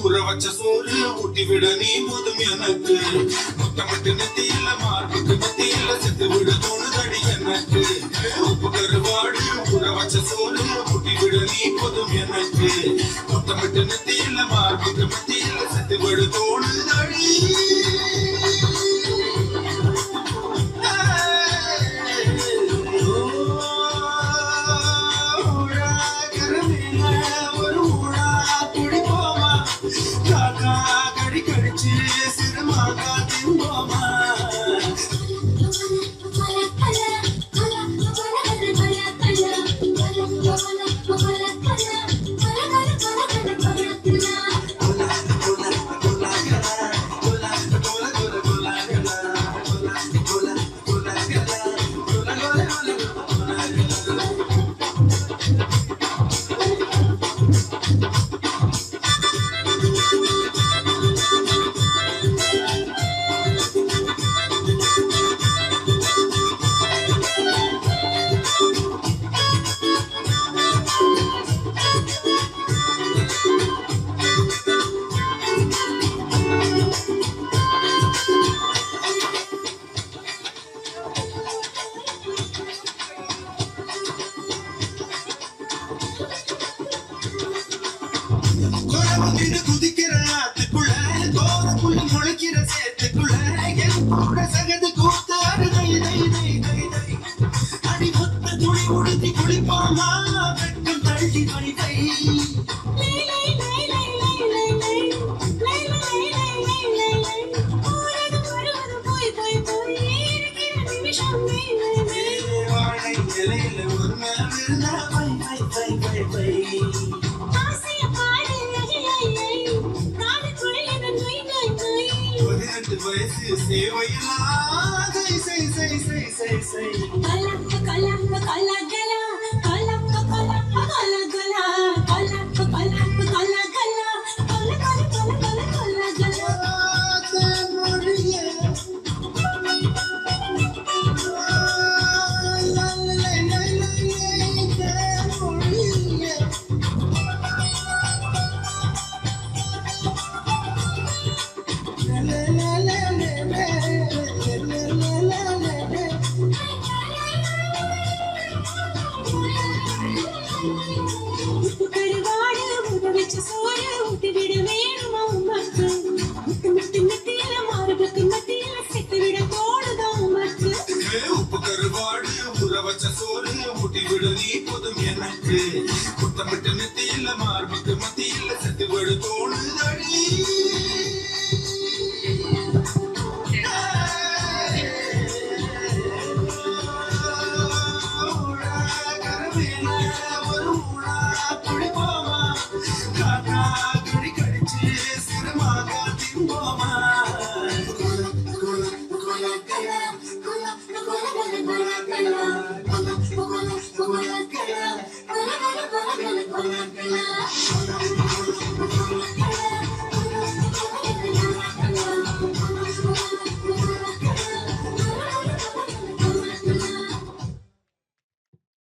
ஊற வச்ச சோறு ஊட்டி விட நீ போதும் எனக்கு முத்தமிட்டு நெத்தியில மார்புக்கு மத்தியில செத்து விட தோணுதடி எனக்கு உப்பு கருவாடு ஊற வச்ச சோறு ஊட்டி விட நீ போதும் எனக்கு முத்தமிட்டு நெத்தியில மார்புக்கு மத்தியில செத்து விட தோணுதடி குதிக்கிற ஆத்துக்குள்ள தோரக்குள்ள முளைக்கிற சேத்துக்குள்ள என் கூட சகது கூத்து அடி மொத்த துணி உடுத்தி குளிப்பாமா வெட்கம் தள்ளி வைதை வாழை நிலையில ஒரு வயசு சேவையிலா உப்பு கருவாடு ஊற வச்ச சோறு ஊட்டி விடு நீ போதும் எனக்கு முத்தமிட்டு நெத்தியில மார்புக்கு மத்தியில செத்து விடு தோணுதடி Hola,